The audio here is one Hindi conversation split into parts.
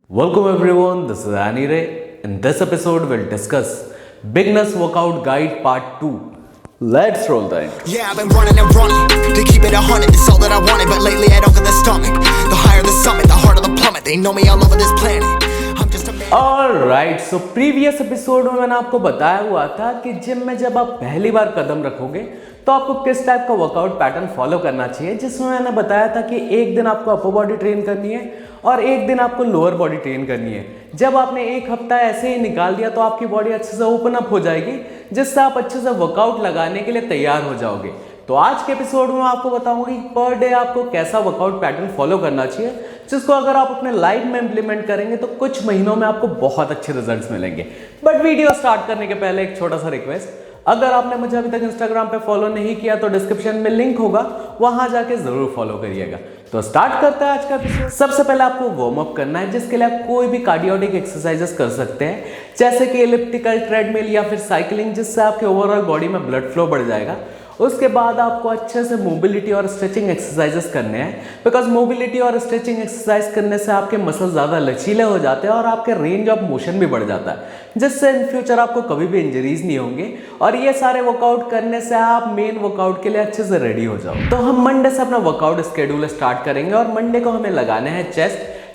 Welcome everyone, this is Annie Ray. In this episode, we'll discuss Beginner's Workout Guide Part 2. Let's roll the intro. Yeah, I've been running and running to keep it 100. It's all that I wanted, but lately I don't get the stomach. The higher the summit, the harder the plummet. They know me all over this planet. I'm just a man. Alright, so previous episode में मैंने आपको बताया हुआ था कि जिम में जब आप पहली बार कदम रखोगे तो आपको किस टाइप का वर्कआउट पैटर्न फॉलो करना चाहिए, जिसमें मैंने बताया था कि एक दिन आपको अपर बॉडी ट्रेन करनी है और एक दिन आपको लोअर बॉडी ट्रेन करनी है। जब आपने एक हफ्ता ऐसे ही निकाल दिया तो आपकी बॉडी अच्छे से ओपन अप हो जाएगी, जिससे आप अच्छे से वर्कआउट लगाने के लिए तैयार हो जाओगे। तो आज के एपिसोड में आपको बताऊंगा कि पर डे आपको कैसा वर्कआउट पैटर्न फॉलो करना चाहिए, जिसको अगर आप अपने लाइफ में इंप्लीमेंट करेंगे तो कुछ महीनों में आपको बहुत अच्छे रिजल्ट्स मिलेंगे। बट वीडियो स्टार्ट करने के पहले एक छोटा सा रिक्वेस्ट, अगर आपने मुझे अभी तक इंस्टाग्राम पे फॉलो नहीं किया तो डिस्क्रिप्शन में लिंक होगा, वहां जाके जरूर फॉलो करिएगा। तो स्टार्ट करते हैं आज का एपिसोड। सबसे पहले आपको वार्म अप करना है, जिसके लिए आप कोई भी कार्डियोटिक एक्सरसाइजेस कर सकते हैं, जैसे कि एलिप्टिकल, ट्रेडमिल या फिर साइकिलिंग, जिससे आपके ओवरऑल बॉडी में ब्लड फ्लो बढ़ जाएगा। उसके बाद आपको अच्छे से मोबिलिटी और स्ट्रेचिंग एक्सरसाइजेस करने हैं, बिकॉज मोबिलिटी और स्ट्रेचिंग एक्सरसाइज करने से आपके मसल ज़्यादा लचीले हो जाते हैं और आपके रेंज ऑफ मोशन भी बढ़ जाता है, जिससे इन फ्यूचर आपको कभी भी इंजरीज नहीं होंगे। और ये सारे वर्कआउट करने से आप मेन वर्कआउट के लिए अच्छे से रेडी हो जाओ। तो हम मंडे से अपना वर्कआउट शेड्यूल स्टार्ट करेंगे और मंडे को हमें लगाने हैं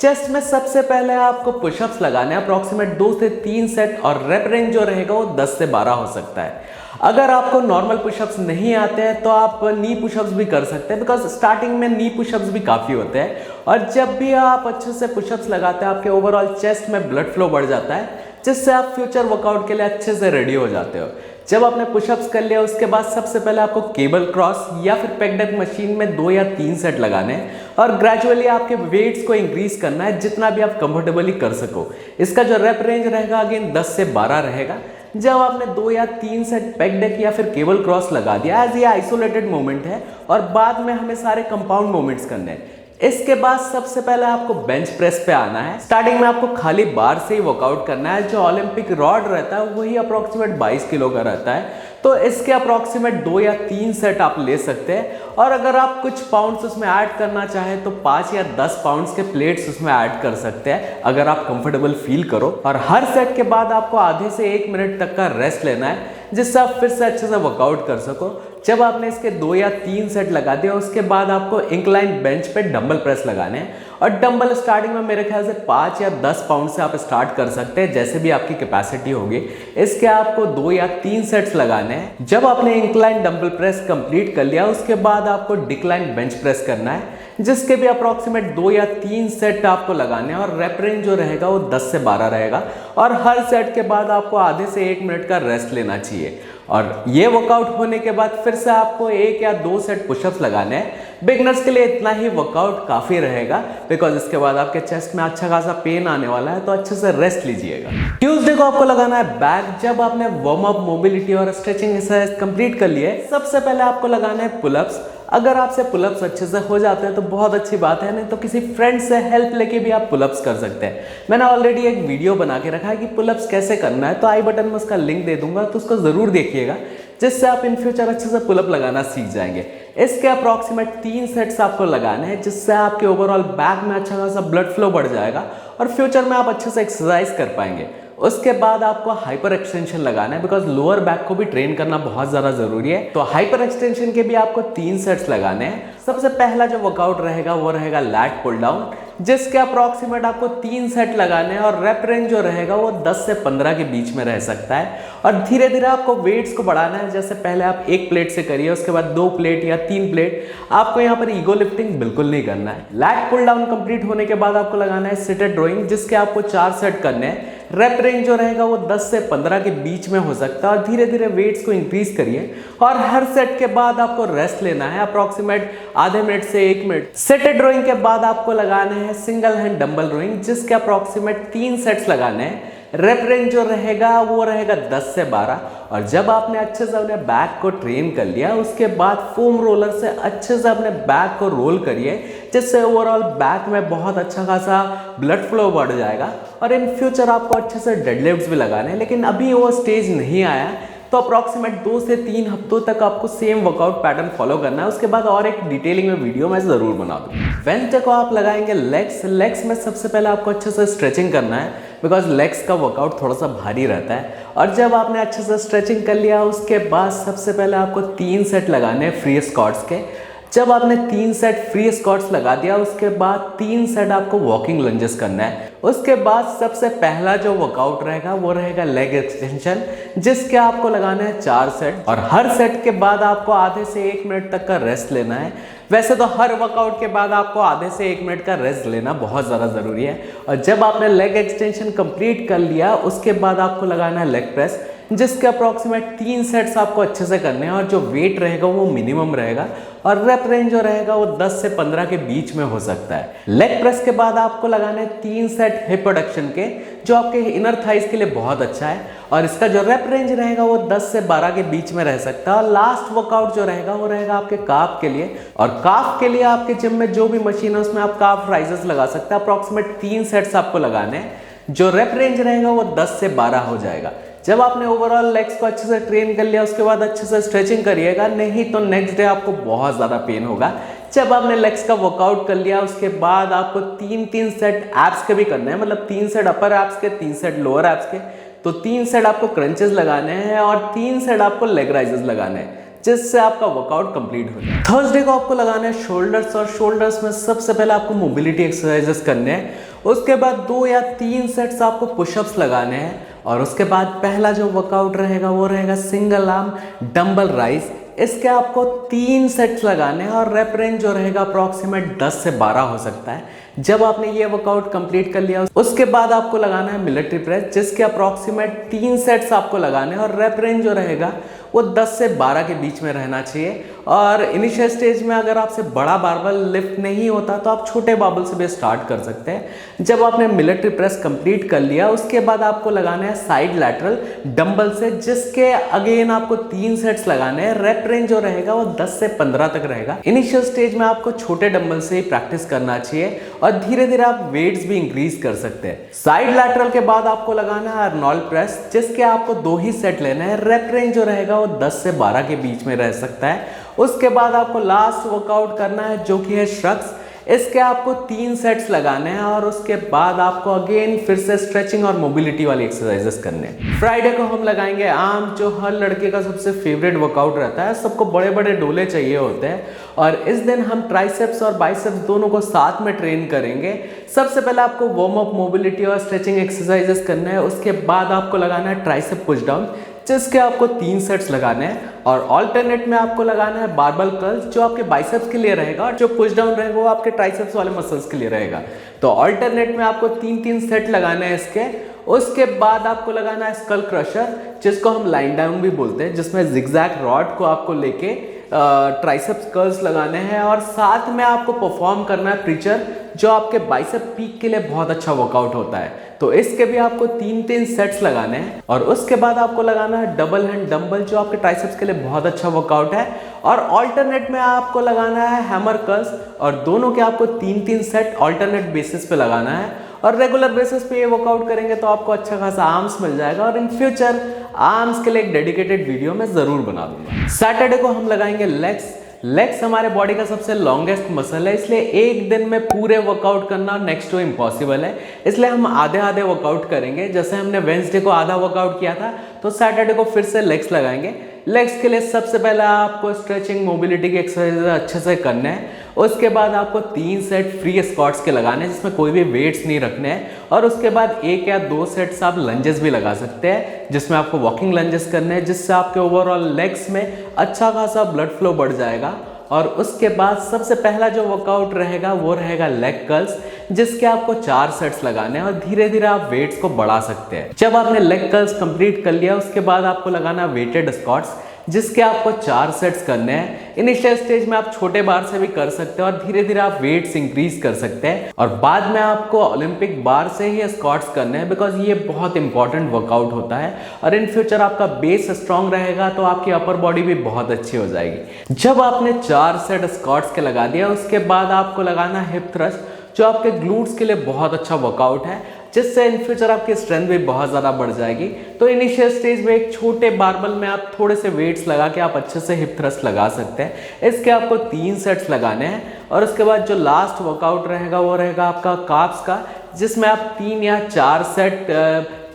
चेस्ट में सबसे पहले आपको पुशअप्स लगाने हैं अप्रॉक्सीमेट 2 से 3 सेट, और रेप रेंज जो रहेगा वो 10 से 12 हो सकता है। अगर आपको नॉर्मल पुशअप्स नहीं आते हैं तो आप नी पुशअप्स भी कर सकते हैं, बिकॉज स्टार्टिंग में नी पुशअप्स भी काफ़ी होते हैं। और जब भी आप अच्छे से पुशअप्स लगाते हैं आपके ओवरऑल चेस्ट में ब्लड फ्लो बढ़ जाता है, जिससे आप फ्यूचर वर्कआउट के लिए अच्छे से रेडी हो जाते हो। जब आपने पुशअप्स कर लिया उसके बाद सबसे पहले आपको केबल क्रॉस या फिर पेग डेक मशीन में 2 या 3 सेट लगाने हैं और ग्रेजुअली आपके वेट्स को इंक्रीज करना है जितना भी आप कंफर्टेबली कर सको। इसका जो रेप रेंज रहेगा अगेन 10 से 12 रहेगा। जब आपने 2 या 3 सेट पेग डेक या फिर केबल क्रॉस लगा दिया, एज ये आइसोलेटेड मूवमेंट है और बाद में हमें सारे कंपाउंड मूवमेंट्स करने हैं। इसके बाद सबसे पहले आपको बेंच प्रेस पे आना है। स्टार्टिंग में आपको खाली बार से ही वर्कआउट करना है। जो ओलंपिक रॉड रहता है वही अप्रॉक्सीमेट 22 किलो का रहता है, तो इसके अप्रॉक्सीमेट 2 या 3 सेट आप ले सकते हैं। और अगर आप कुछ पाउंड्स उसमें ऐड करना चाहें तो 5 या 10 पाउंड्स के प्लेट्स उसमें ऐड कर सकते हैं, अगर आप कंफर्टेबल फील करो। और हर सेट के बाद आपको आधे से 1 मिनट तक का रेस्ट लेना है, जिससे आप फिर से अच्छे से वर्कआउट कर सको। जब आपने इसके 2 या 3 सेट लगा दिया उसके बाद आपको इंक्लाइन बेंच पे डंबल प्रेस लगाने हैं। और डंबल स्टार्टिंग में मेरे ख्याल से 5 या 10 पाउंड से आप स्टार्ट कर सकते हैं, जैसे भी आपकी कैपेसिटी होगी। इसके आपको 2 या 3 सेट्स लगाने हैं। जब आपने इंक्लाइन डंबल प्रेस कंप्लीट कर लिया उसके बाद आपको डिक्लाइन बेंच प्रेस करना है, जिसके भी अप्रॉक्सीमेट 2 या 3 सेट आपको लगाने हैं और रेप रेंज जो रहेगा वो 10 से 12 रहेगा। और हर सेट के बाद आपको आधे से 1 मिनट का रेस्ट लेना चाहिए। और ये वर्कआउट होने के बाद फिर से आपको 1 या 2 सेट पुशअप्स लगाने हैं। बिगनर्स के लिए इतना ही वर्कआउट काफ़ी रहेगा, बिकॉज इसके बाद आपके चेस्ट में अच्छा खासा पेन आने वाला है, तो अच्छे से रेस्ट लीजिएगा। ट्यूसडे को आपको लगाना है बैक। जब आपने वार्म अप, मोबिलिटी और स्ट्रेचिंग एक्सरसाइज कंप्लीट कर लिए, सबसे पहले आपको लगाना है पुलअप्स। अगर आपसे पुलअप्स अच्छे से हो जाते हैं तो बहुत अच्छी बात है, नहीं तो किसी फ्रेंड से हेल्प लेके भी आप पुलअप्स कर सकते हैं। मैंने ऑलरेडी एक वीडियो बना के रखा है कि पुलअप्स कैसे करना है, तो आई बटन में उसका लिंक दे दूंगा, तो उसको ज़रूर देखिएगा, जिससे आप इन फ्यूचर अच्छे से पुलअप लगाना सीख जाएंगे। इसके अप्रॉक्सीमेट 3 सेट्स आपको लगाने हैं, जिससे आपके ओवरऑल बैक में अच्छा खासा ब्लड फ्लो बढ़ जाएगा और फ्यूचर में आप अच्छे से एक्सरसाइज कर पाएंगे। उसके बाद आपको हाइपर एक्सटेंशन लगाना है, बिकॉज लोअर बैक को भी ट्रेन करना बहुत ज़्यादा ज़रूरी है। तो हाइपर एक्सटेंशन के भी आपको 3 सेट्स लगाने हैं। सबसे पहला जो वर्कआउट रहेगा वो रहेगा लैट पुल डाउन, जिसके अप्रॉक्सीमेट आपको 3 सेट लगाने हैं और रेप रेंज जो रहेगा वो 10 से 15 के बीच में रह सकता है। और धीरे धीरे आपको वेट्स को बढ़ाना है, जैसे पहले आप 1 प्लेट से करिए, उसके बाद 2 प्लेट या 3 प्लेट। आपको यहाँ पर ईगो लिफ्टिंग बिल्कुल नहीं करना है। लैट पुल डाउन कंप्लीट होने के बाद आपको लगाना है सिटेड रोइंग, जिसके आपको 4 सेट करने हैं। रेप रेंज जो रहेगा वो 10 से 15 के बीच में हो सकता है। और धीरे धीरे वेट्स को इंक्रीज करिए और हर सेट के बाद आपको रेस्ट लेना है अप्रॉक्सीमेट आधे मिनट से 1 मिनट। सेटेड रोइंग के बाद आपको लगाना है सिंगल हैंड डंबल रोइंग, जिसके अप्रॉक्सीमेट 3 सेट्स लगाने हैं। रेप रेंज जो रहेगा वो रहेगा 10 से 12। और जब आपने अच्छे से अपने बैक को ट्रेन कर लिया उसके बाद फोम रोलर से अच्छे से अपने बैक को रोल करिए, जिससे ओवरऑल बैक में बहुत अच्छा खासा ब्लड फ्लो बढ़ जाएगा। और इन फ्यूचर आपको अच्छे से डेडलिफ्ट्स भी लगाने हैं, लेकिन अभी वो स्टेज नहीं आया, तो अप्रॉक्सीमेट 2 से 3 हफ्तों तक आपको सेम वर्कआउट पैटर्न फॉलो करना है। उसके बाद और एक डिटेलिंग में वीडियो मैं ज़रूर बना दूँ। वेडनेसडे को आप लगाएंगे लेग्स में सबसे पहले आपको अच्छे से स्ट्रेचिंग करना है, बिकॉज लेग्स का वर्कआउट थोड़ा सा भारी रहता है। और जब आपने अच्छे से स्ट्रेचिंग कर लिया उसके बाद सबसे पहले आपको 3 सेट लगाने हैं फ्री स्क्वाट्स के। जब आपने 3 सेट फ्री स्क्वाट्स लगा दिया उसके बाद 3 सेट आपको वॉकिंग लंजेस करना है। उसके बाद सबसे पहला जो वर्कआउट रहेगा वो रहेगा लेग एक्सटेंशन, जिसके आपको लगाना है 4 सेट और हर सेट के बाद आपको आधे से 1 मिनट तक का रेस्ट लेना है। वैसे तो हर वर्कआउट के बाद आपको आधे से 1 मिनट का रेस्ट लेना बहुत ज़्यादा ज़रूरी है। और जब आपने लेग एक्सटेंशन कंप्लीट कर लिया उसके बाद आपको लगाना है लेग प्रेस, जिसके अप्रॉक्सीमेट 3 सेट्स आपको अच्छे से करने हैं और जो वेट रहेगा वो मिनिमम रहेगा और रेप रेंज जो रहेगा वो 10 से 15 के बीच में हो सकता है। लेग प्रेस के बाद आपको लगाने 3 सेट हिप एडक्शन के, जो आपके इनर थाइज के लिए बहुत अच्छा है और इसका जो रेप रेंज रहेगा वो 10 से 12 के बीच में रह सकता है। और लास्ट वर्कआउट जो रहेगा वो रहेगा आपके काफ के लिए, और काफ के लिए आपके जिम में जो भी मशीन है उसमें आप काफ राइजेस लगा सकते हैं। अप्रॉक्सीमेट 3 सेट्स आपको लगाने हैं, जो रेप रेंज रहेगा वो 10 से 12 हो जाएगा। जब आपने ओवरऑल लेग्स को अच्छे से ट्रेन कर लिया उसके बाद अच्छे से स्ट्रेचिंग करिएगा, नहीं तो नेक्स्ट डे आपको बहुत ज़्यादा पेन होगा। जब आपने लेग्स का वर्कआउट कर लिया उसके बाद आपको 3-3 सेट एब्स के भी करने हैं, मतलब 3 सेट अपर एब्स के, 3 सेट लोअर एब्स के। तो 3 सेट आपको क्रंचेस लगाने हैं और 3 सेट आपको लेग राइजेस लगाने हैं, जिससे आपका वर्कआउट कंप्लीट हो जाए। थर्सडे को आपको लगाना है शोल्डर्स, और शोल्डर्स में सबसे पहले आपको मोबिलिटी एक्सरसाइजेस करने हैं। उसके बाद 2 या 3 सेट्स आपको पुशअप्स लगाने हैं और उसके बाद पहला जो वर्कआउट रहेगा वो रहेगा सिंगल आर्म डंबल राइज। इसके आपको 3 सेट्स लगाने हैं और रेप रेंज जो रहेगा अप्रॉक्सीमेट 10 से 12 हो सकता है। जब आपने ये वर्कआउट कंप्लीट कर लिया उसके बाद आपको लगाना है मिलिट्री प्रेस, जिसके अप्रॉक्सीमेट 3 सेट्स आपको लगाने हैं और रेप रेंज जो रहेगा वो 10 से 12 के बीच में रहना चाहिए। और इनिशियल स्टेज में अगर आपसे बड़ा बारबल लिफ्ट नहीं होता तो आप छोटे बारबल से भी स्टार्ट कर सकते हैं। जब आपने मिलिट्री प्रेस कंप्लीट कर लिया उसके बाद आपको लगाना है साइड लैटरल डंबल से, जिसके अगेन आपको 3 सेट्स लगाने हैं। रेप रेंज जो रहेगा वो 10 से 15 तक रहेगा। इनिशियल स्टेज में आपको छोटे डंबल से ही प्रैक्टिस करना चाहिए और धीरे धीरे आप वेट्स भी इंक्रीज कर सकते हैं। साइड लैटरल के बाद आपको लगाना है अर्नोल्ड प्रेस, जिसके आपको 2 ही सेट लेना है। रेप रेंज जो रहेगा वो 10 से 12 के बीच में रह सकता है। उसके बाद आपको लास्ट वर्कआउट करना है जो कि है श्रग्स। इसके आपको 3 सेट्स लगाने हैं और उसके बाद आपको अगेन फिर से स्ट्रेचिंग और मोबिलिटी वाली एक्सरसाइजेस करने हैं। फ्राइडे को हम लगाएंगे आर्म, जो हर लड़के का सबसे फेवरेट वर्कआउट रहता है। सबको बड़े बड़े डोले चाहिए होते हैं और इस दिन हम ट्राइसेप्स और बाइसेप्स दोनों को साथ में ट्रेन करेंगे। सबसे पहले आपको वार्म अप, मोबिलिटी और स्ट्रेचिंग एक्सरसाइजेस करना है। उसके बाद आपको लगाना है ट्राइसेप पुश डाउन, जिसके आपको 3 सेट्स लगाने हैं और ऑल्टरनेट में आपको लगाना है बारबल कर्ल्स, जो आपके बाइसेप्स के लिए रहेगा और जो पुश डाउन रहेगा वो आपके ट्राइसेप्स वाले मसल्स के लिए रहेगा। तो ऑल्टरनेट में आपको 3-3 सेट लगाने हैं इसके। उसके बाद आपको लगाना है स्कल क्रशर, जिसको हम लाइन डाउन भी बोलते हैं, जिसमें जिगजैग रॉड को आपको लेके ट्राइसेप्स कर्ल्स लगाने हैं और साथ में आपको परफॉर्म करना है प्रीचर, जो आपके बाइसेप पीक के लिए बहुत अच्छा वर्कआउट होता है। तो इसके भी आपको 3-3 सेट्स लगाने हैं और उसके बाद आपको लगाना है डबल हैंड डंबल, जो आपके ट्राइसेप्स के लिए बहुत अच्छा वर्कआउट है। और ऑल्टरनेट में आपको लगाना है हैमर कर्ल्स और दोनों के आपको 3-3 सेट ऑल्टरनेट बेसिस पे लगाना है और रेगुलर बेसिस पे ये वर्कआउट करेंगे तो आपको अच्छा खासा आर्म्स मिल जाएगा। और इन फ्यूचर आर्म्स के लिए एक डेडिकेटेड वीडियो मैं जरूर बना दूंगा। सैटरडे को हम लगाएंगे लेग्स। लेग्स हमारे बॉडी का सबसे लॉन्गेस्ट मसल है, इसलिए एक दिन में पूरे वर्कआउट करना नेक्स्ट टू इम्पॉसिबल है। इसलिए हम आधे आधे वर्कआउट करेंगे। जैसे हमने वेडनेसडे को आधा वर्कआउट किया था तो सैटरडे को फिर से लेग्स लगाएंगे। लेग्स के लिए सबसे पहले आपको स्ट्रेचिंग मोबिलिटी की एक्सरसाइज अच्छे से करने हैं। उसके बाद आपको 3 सेट फ्री स्क्वाट्स के लगाने हैं, जिसमें कोई भी वेट्स नहीं रखने हैं। और उसके बाद 1 या 2 सेट्स आप लंजेस भी लगा सकते हैं, जिसमें आपको वॉकिंग लंजेस करने हैं, जिससे आपके ओवरऑल लेग्स में अच्छा खासा ब्लड फ्लो बढ़ जाएगा। और उसके बाद सबसे पहला जो वर्कआउट रहेगा वो रहेगा लेग कर्ल्स, जिसके आपको 4 सेट्स लगाने हैं और धीरे धीरे आप वेट्स को बढ़ा सकते हैं। जब आपने लेग कर्ल्स कंप्लीट कर लिया उसके बाद आपको लगाना वेटेड स्क्वाट्स, जिसके आपको 4 सेट्स करने हैं। इनिशियल स्टेज में आप छोटे बार से भी कर सकते हैं और धीरे धीरे आप वेट्स इंक्रीज कर सकते हैं और बाद में आपको ओलंपिक बार से ही स्क्वाट्स करने हैं, बिकॉज ये बहुत इंपॉर्टेंट वर्कआउट होता है और इन फ्यूचर आपका बेस स्ट्रांग रहेगा तो आपकी अपर बॉडी भी बहुत अच्छी हो जाएगी। जब आपने 4 सेट स्क्वाट्स के लगा दिया उसके बाद आपको लगाना हिप थ्रस्ट, जो आपके ग्लूट्स के लिए बहुत अच्छा वर्कआउट है। जिससे इन फ्यूचर आपकी स्ट्रेंथ भी बहुत ज़्यादा बढ़ जाएगी। तो इनिशियल स्टेज में एक छोटे बारबल में आप थोड़े से वेट्स लगा के आप अच्छे से हिप थ्रस्ट लगा सकते हैं। इसके आपको 3 सेट्स लगाने हैं और उसके बाद जो लास्ट वर्कआउट रहेगा वो रहेगा आपका काफ्स का, जिसमें आप 3 या 4 सेट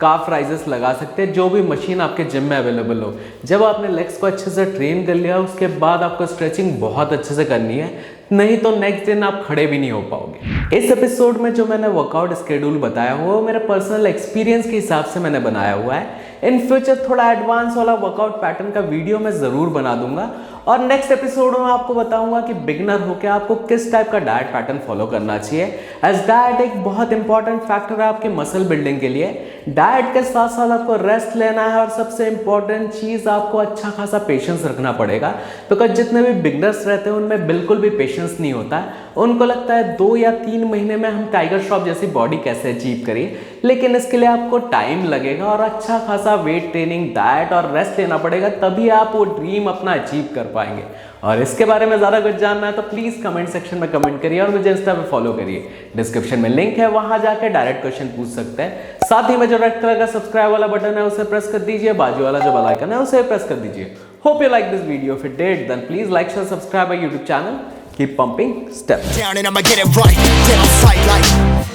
काफ राइजेस लगा सकते हैं, जो भी मशीन आपके जिम में अवेलेबल हो। जब आपने लेग्स को अच्छे से ट्रेन कर लिया उसके बाद आपको स्ट्रेचिंग बहुत अच्छे से करनी है, नहीं तो नेक्स्ट दिन आप खड़े भी नहीं हो पाओगे। इस एपिसोड में जो मैंने वर्कआउट स्केड्यूल बताया वो मेरे पर्सनल एक्सपीरियंस के हिसाब से मैंने बनाया हुआ है। इन फ्यूचर थोड़ा एडवांस वाला वर्कआउट पैटर्न का वीडियो मैं ज़रूर बना दूंगा और नेक्स्ट एपिसोड में आपको बताऊंगा कि बिगनर होकर आपको किस टाइप का डाइट पैटर्न फॉलो करना चाहिए, एज डाइट एक बहुत इंपॉर्टेंट फैक्टर है आपके मसल बिल्डिंग के लिए। डाइट के साथ साथ आपको रेस्ट लेना है और सबसे इंपॉर्टेंट चीज़ आपको अच्छा खासा पेशेंस रखना पड़ेगा, बिकॉज जितने भी बिगनर्स रहते हैं उनमें बिल्कुल भी पेशेंस नहीं होता है। उनको लगता है 2 या 3 महीने में हम टाइगर श्रॉफ जैसी बॉडी कैसे अचीव करें, लेकिन इसके लिए आपको टाइम लगेगा और अच्छा खासा वेट ट्रेनिंग, डाइट और रेस्ट लेना पड़ेगा, तभी आप वो ड्रीम अपना अचीव कर पाएंगे। और इसके बारे में ज़्यादा कुछ जानना है तो प्लीज़ कमेंट सेक्शन में कमेंट करिए और मुझे इंस्टा पे फॉलो करिए। डिस्क्रिप्शन में लिंक है, वहां जाकर डायरेक्ट क्वेश्चन पूछ सकते हैं। साथ ही में जो रेड कलर का सब्सक्राइब वाला बटन है उसे प्रेस कर दीजिए, बाजू वाला जो बेल आइकन है उसे प्रेस कर दीजिए। Hope you like this video. If you did, then please like, share, subscribe our YouTube channel. Keep pumping steps. Down and I'ma get it right, dead on sight like